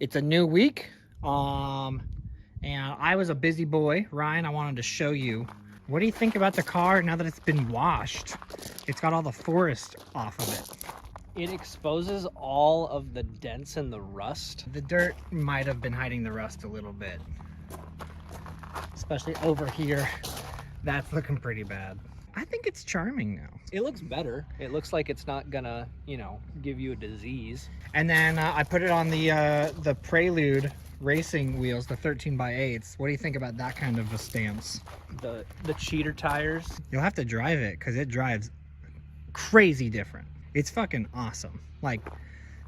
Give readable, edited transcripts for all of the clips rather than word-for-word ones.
It's a new week, and I was a busy boy. Ryan, I wanted to show you. What do you think about the car now that it's been washed? It's got all the forest off of it. It exposes all of the dents and the rust. The dirt might have been hiding the rust a little bit. Especially over here. That's looking pretty bad. I think it's charming now. It looks better. It looks like it's not gonna, give you a disease. And then I put it on the Prelude racing wheels, the 13x8s. What do you think about that kind of a stance? The cheater tires. You'll have to drive it because it drives crazy different. It's fucking awesome. Like,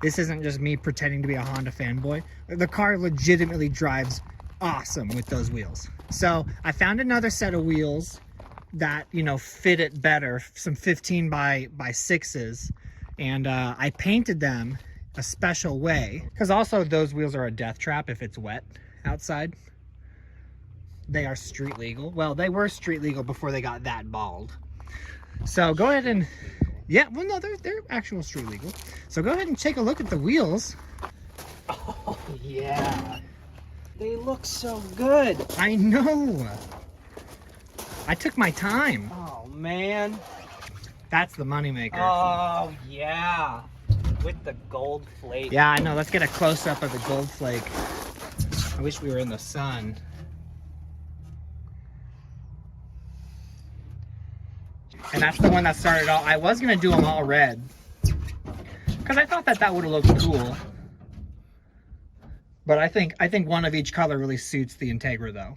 this isn't just me pretending to be a Honda fanboy. The car legitimately drives awesome with those wheels. So I found another set of wheels that, fit it better, some 15x6s, and I painted them a special way, because also those wheels are a death trap if it's wet outside. They are street legal. Well, they were street legal before they got that bald. So go ahead and, yeah, well, no, they're actual street legal. So go ahead and take a look at the wheels. Oh, yeah. They look so good. I know. I took my time. Oh, man. That's the moneymaker. Oh, yeah. With the gold flake. Yeah, I know. Let's get a close-up of the gold flake. I wish we were in the sun. And that's the one that started all. I was going to do them all red, because I thought that would have looked cool. But I think one of each color really suits the Integra, though.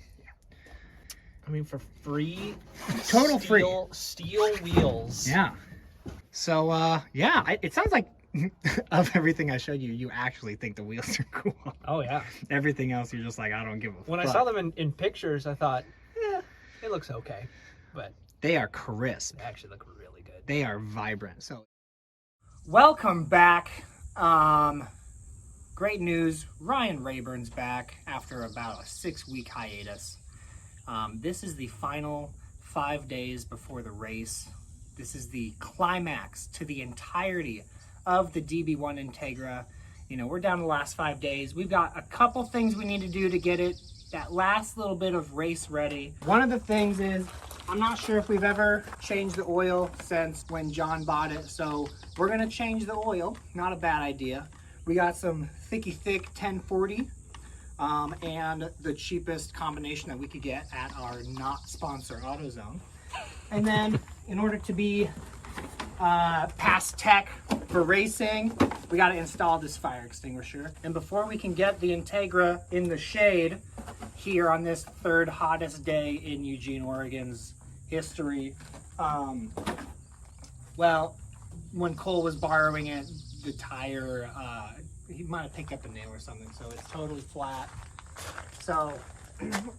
I mean, for free, total steel wheels. Yeah. So yeah, it sounds like of everything I showed you, you actually think the wheels are cool. Oh yeah. Everything else, you're just like, I don't give a fuck. When I saw them in pictures, I thought, it looks okay, but they are crisp. They actually look really good. They are vibrant. So, welcome back. Great news. Ryan Rayburn's back after about a 6-week hiatus. This is the final 5 days before the race. This is the climax to the entirety of the DB1 Integra. We're down to the last 5 days. We've got a couple things we need to do to get it that last little bit of race ready. One of the things is, I'm not sure if we've ever changed the oil since when John bought it, so we're gonna change the oil. Not a bad idea. We got some thick 1040. And the cheapest combination that we could get at our not sponsor AutoZone. And then in order to be past tech for racing, we got to install this fire extinguisher. And before we can get the Integra in the shade here on this third hottest day in Eugene, Oregon's history, well, when Cole was borrowing it, the tire, he might have picked up a nail or something, so it's totally flat. So I'm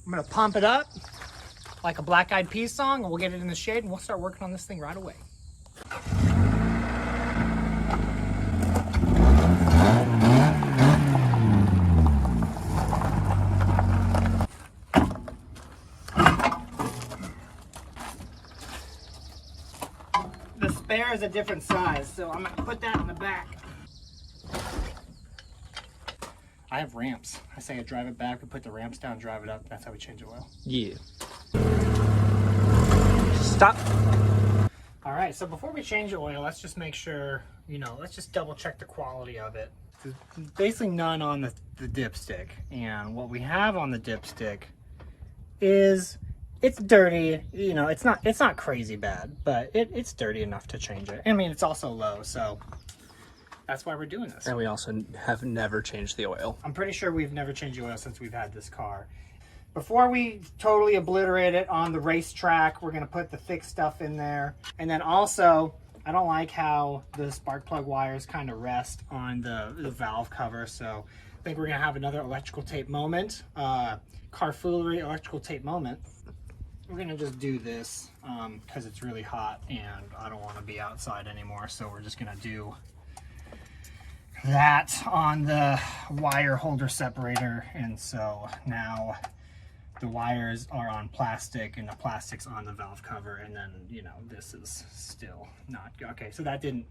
gonna pump it up like a Black Eyed Peas song, and we'll get it in the shade, and we'll start working on this thing right away. The spare is a different size, so I'm gonna put that in the back. I have ramps. I say I drive it back, we put the ramps down, drive it up. That's how we change the oil. Yeah. Stop. All right, so before we change the oil, let's just make sure, let's just double check the quality of it. There's basically none on the dipstick. And what we have on the dipstick is, it's dirty. It's not crazy bad, but it's dirty enough to change it. I mean, it's also low, so that's why we're doing this. And we also have never changed the oil. I'm pretty sure we've never changed the oil since we've had this car. Before we totally obliterate it on the racetrack, we're gonna put the thick stuff in there. And then also, I don't like how the spark plug wires kind of rest on the valve cover. So I think we're gonna have another electrical tape moment, car foolery electrical tape moment. We're gonna just do this because it's really hot and I don't wanna be outside anymore. So we're just gonna do that on the wire holder separator. And so now The wires are on plastic and the plastic's on the valve cover, and then, you know, this is still not okay. So that didn't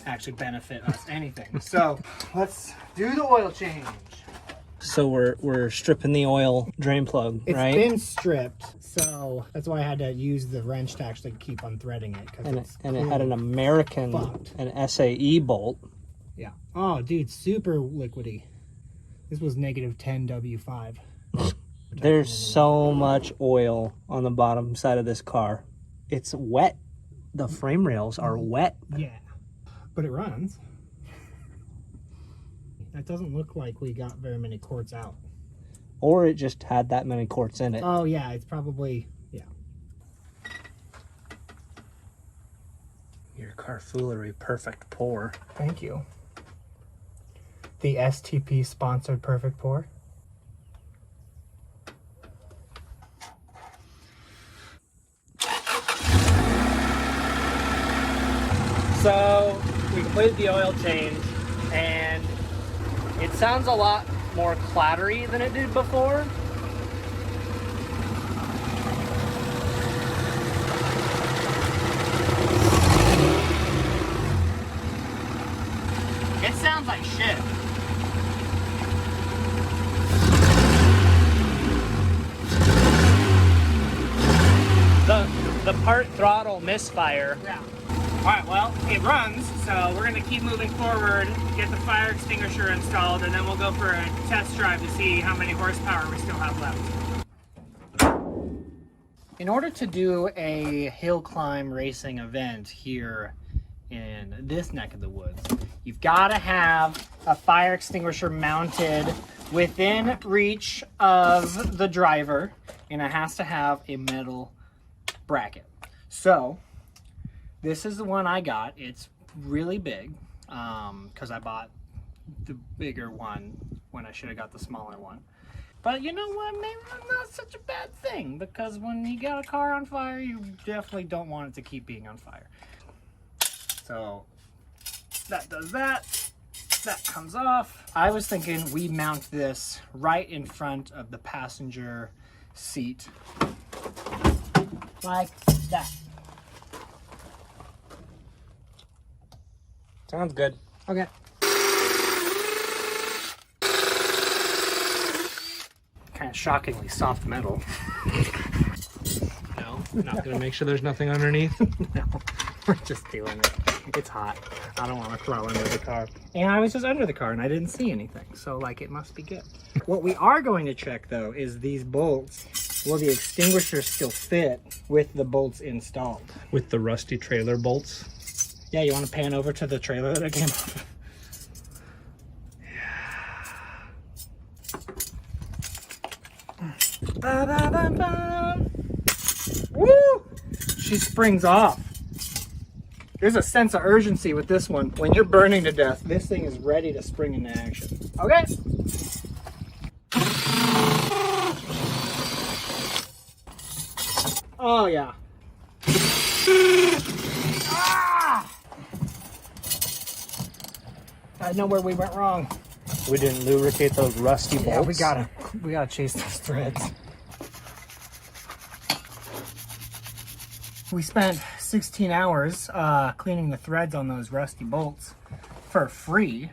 actually benefit us anything. So let's do the oil change. So we're stripping the oil drain plug, right? It's been stripped, so that's why I had to use the wrench to actually keep unthreading it. And it had an American, an SAE bolt. Yeah. Oh, dude, super liquidy. This was negative 10 W5. There's so much oil on the bottom side of this car. It's wet. The frame rails are wet. Yeah, but it runs. That doesn't look like we got very many quarts out. Or it just had that many quarts in it. Oh yeah, it's probably, yeah. Your car foolery perfect pour. Thank you. The STP sponsored perfect pour. So we completed the oil change, and it sounds a lot more clattery than it did before. It sounds like shit. The part throttle misfire. Yeah. Alright, well, it runs, so we're going to keep moving forward, get the fire extinguisher installed, and then we'll go for a test drive to see how many horsepower we still have left. In order to do a hill climb racing event here in this neck of the woods, you've got to have a fire extinguisher mounted within reach of the driver, and it has to have a metal bracket. So this is the one I got. It's really big because I bought the bigger one when I should have got the smaller one. But you know what? Maybe that's not such a bad thing, because when you got a car on fire, you definitely don't want it to keep being on fire. So that does that. That comes off. I was thinking we mount this right in front of the passenger seat, like that. Sounds good. Okay. Kind of shockingly soft metal. No, not gonna make sure there's nothing underneath. No, we're just doing it. It's hot. I don't want to crawl under the car. And I was just under the car and I didn't see anything. So like, it must be good. What we are going to check though is these bolts. Will the extinguisher still fit with the bolts installed? With the rusty trailer bolts. Yeah, you want to pan over to the trailer that I came off? Woo! She springs off. There's a sense of urgency with this one. When you're burning to death, this thing is ready to spring into action. Okay. Oh yeah. Ah! I know where we went wrong. We didn't lubricate those rusty bolts. Yeah, we gotta chase those threads. We spent 16 hours cleaning the threads on those rusty bolts for free,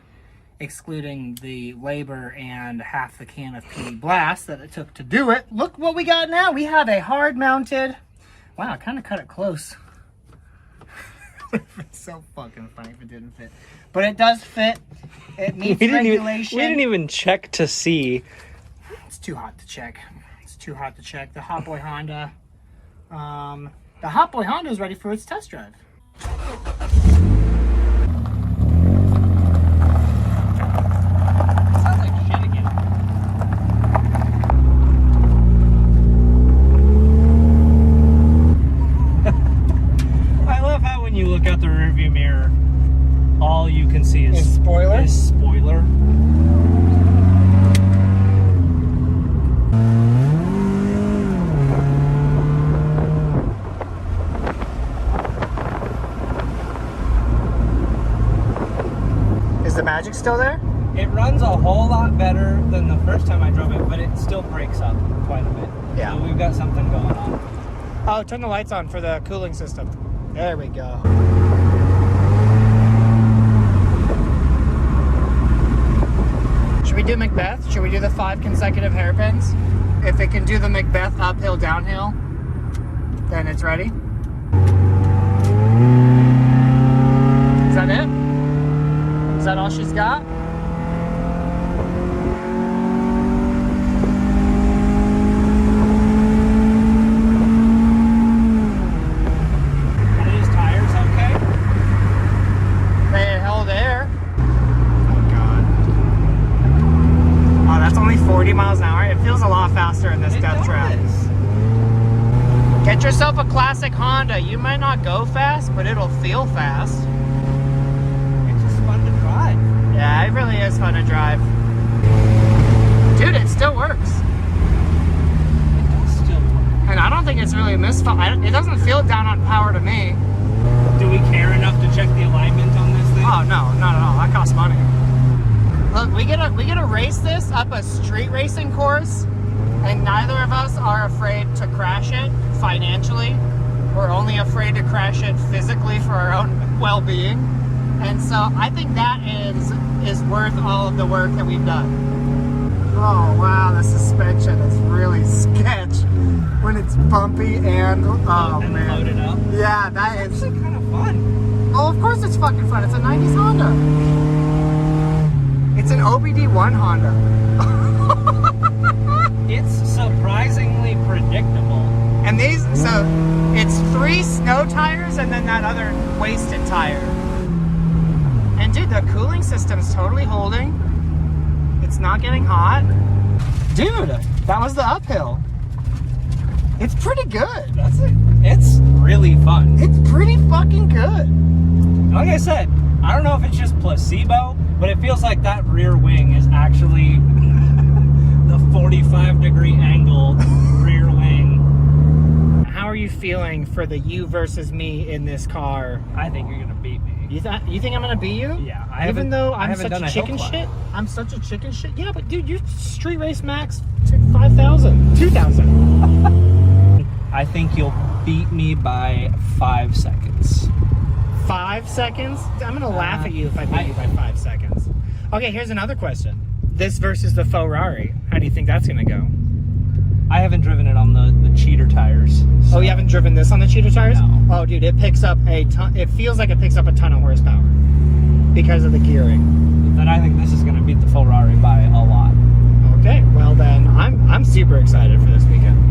excluding the labor and half the can of PD Blast that it took to do it. Look what we got now. We have a hard mounted, wow, I kind of cut it close. It's so fucking funny if it didn't fit. But it does fit. It meets regulation. We didn't even check to see. It's too hot to check. It's too hot to check. The Hot Boy Honda. The Hot Boy Honda is ready for its test drive. Sounds like shit again. I love how when you look out the rearview mirror, all you can see is spoiler. Is the magic still there? It runs a whole lot better than the first time I drove it, but it still breaks up quite a bit. Yeah. So we've got something going on. Oh, turn the lights on for the cooling system. There we go. Should we do Macbeth? Should we do the 5 consecutive hairpins? If it can do the Macbeth uphill, downhill, then it's ready. Is that it? Is that all she's got? Are these tires okay? They held air. Oh god. Oh, that's only 40 miles an hour. It feels a lot faster in this death trap. Get yourself a classic Honda. You might not go fast, but it'll feel fast. It's just fun to drive. Yeah, it really is fun to drive. Dude, it still works. It does still work. And I don't think it's really misfire. It doesn't feel down on power to me. Do we care enough to check the alignment on this thing? Oh no, not at all. That costs money. Look, we get to race this up a street racing course, and neither of us are afraid to crash it financially. We're only afraid to crash it physically for our own well-being. And so I think that is worth all of the work that we've done. Oh wow, the suspension is really sketch when it's bumpy and oh and man. load it up. Yeah, that It's is. actually kind of fun. Oh, of course it's fucking fun. It's a 90s Honda. It's an OBD1 Honda. It's surprisingly predictable. And these, so it's 3 snow tires and then that other wasted tire. And dude, the cooling system's totally holding. It's not getting hot. Dude, that was the uphill. It's pretty good. That's it. It's really fun. It's pretty fucking good. Like I said, I don't know if it's just placebo, but it feels like that rear wing is actually the 45-degree angle rear wing. How are you feeling for the you versus me in this car? I think you're gonna beat me. You think I'm gonna beat you? Yeah, Even though I'm haven't such done a a hill chicken climb. shit? I'm such a chicken shit? Yeah, but dude, your street race max took 5,000. 2,000. I think you'll beat me by 5 seconds. 5 seconds? I'm gonna laugh at you if I beat you by 5 seconds. Okay, here's another question. This versus the Ferrari. How do you think that's gonna go? I haven't driven it on the cheater tires. Oh, you haven't driven this on the cheater tires? No. Oh, dude, it picks up a ton. It feels like it picks up a ton of horsepower because of the gearing. Then I think this is gonna beat the Ferrari by a lot. Okay, well then, I'm super excited for this weekend.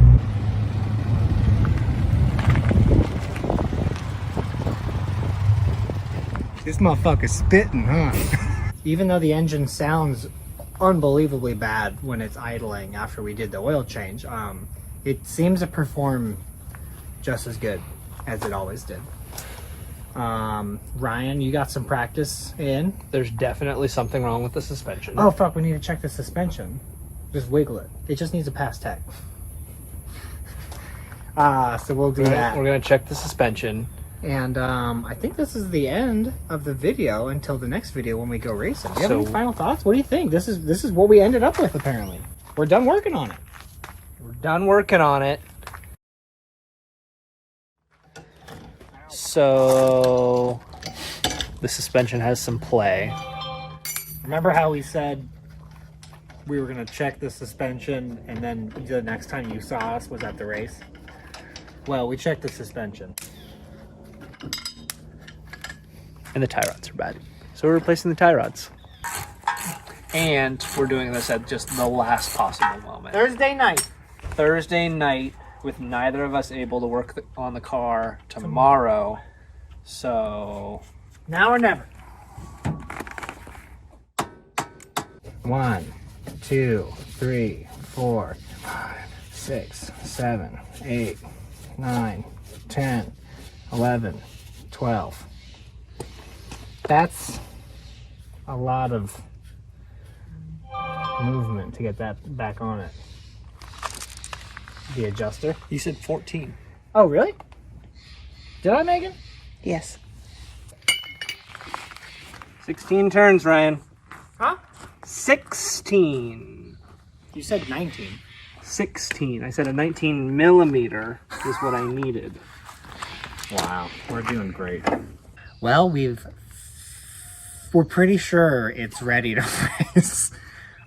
This motherfucker's spitting, huh? Even though the engine sounds unbelievably bad when it's idling after we did the oil change, it seems to perform just as good as it always did. Ryan, you got some practice in. There's definitely something wrong with the suspension. Oh fuck, we need to check the suspension. Just wiggle it. It just needs a pass tech. So we'll do that. We're gonna check the suspension. And I think this is the end of the video until the next video when we go racing. Do you have any final thoughts? What do you think? This is what we ended up with apparently. We're done working on it. We're done working on it. So the suspension has some play. Remember how we said we were gonna check the suspension and then the next time you saw us was at the race? Well, we checked the suspension. And the tie rods are bad. So we're replacing the tie rods. And we're doing this at just the last possible moment. Thursday night. Thursday night with neither of us able to work on the car tomorrow. So Now or never. 1, 2, 3, 4, 5, 6, 7, 8, 9, 10, 11, 12. That's a lot of movement to get that back on it. The adjuster. you said 14. Oh, really? Did I, Megan? Yes. 16 turns, Ryan. Huh? 16. You said 19. 16. I said a 19 millimeter is what I needed. Wow, we're doing great. Well, we're pretty sure it's ready to race.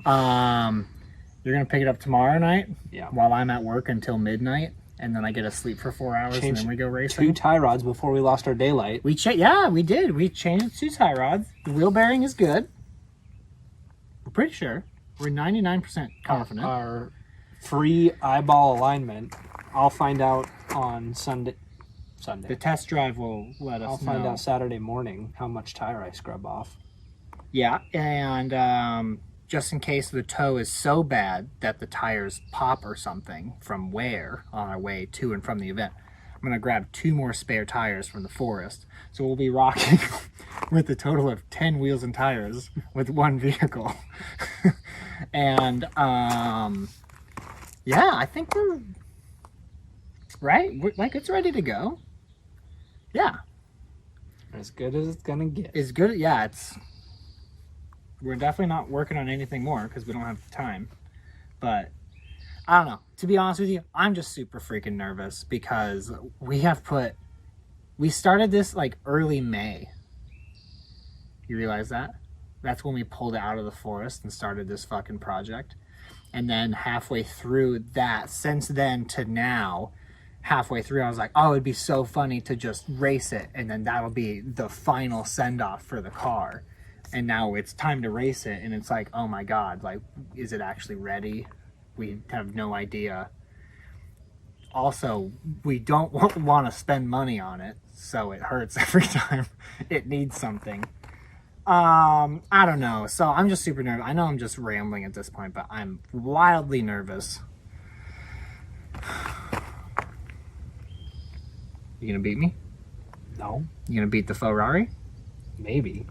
You're gonna pick it up tomorrow night? Yeah. While I'm at work until midnight, and then I get to sleep for 4 hours, and then we go racing. 2 tie rods before we lost our daylight. Yeah, we did. We changed it to 2 tie rods. The wheel bearing is good. We're pretty sure. We're 99% confident. Our free eyeball alignment, I'll find out on Sunday. The test drive will let us know. I'll find out Saturday morning how much tire I scrub off. Yeah, and just in case the toe is so bad that the tires pop or something from wear on our way to and from the event, I'm going to grab 2 more spare tires from the forest. So we'll be rocking with a total of 10 wheels and tires with 1 vehicle. And yeah, I think we're right. Like, it's ready to go. Yeah. As good as it's gonna get. It's good. Yeah, we're definitely not working on anything more because we don't have the time. But I don't know. To be honest with you, I'm just super freaking nervous because we started this like early May. You realize that? That's when we pulled out of the forest and started this fucking project. And then halfway through that, since then to now, halfway through, I was like, oh, it'd be so funny to just race it. And then that'll be the final send-off for the car. And now it's time to race it. And it's like, oh my God, like, is it actually ready? We have no idea. Also, we don't want to spend money on it. So it hurts every time it needs something. I don't know. So I'm just super nervous. I know I'm just rambling at this point, but I'm wildly nervous. You gonna beat me? No. You gonna beat the Ferrari? Maybe.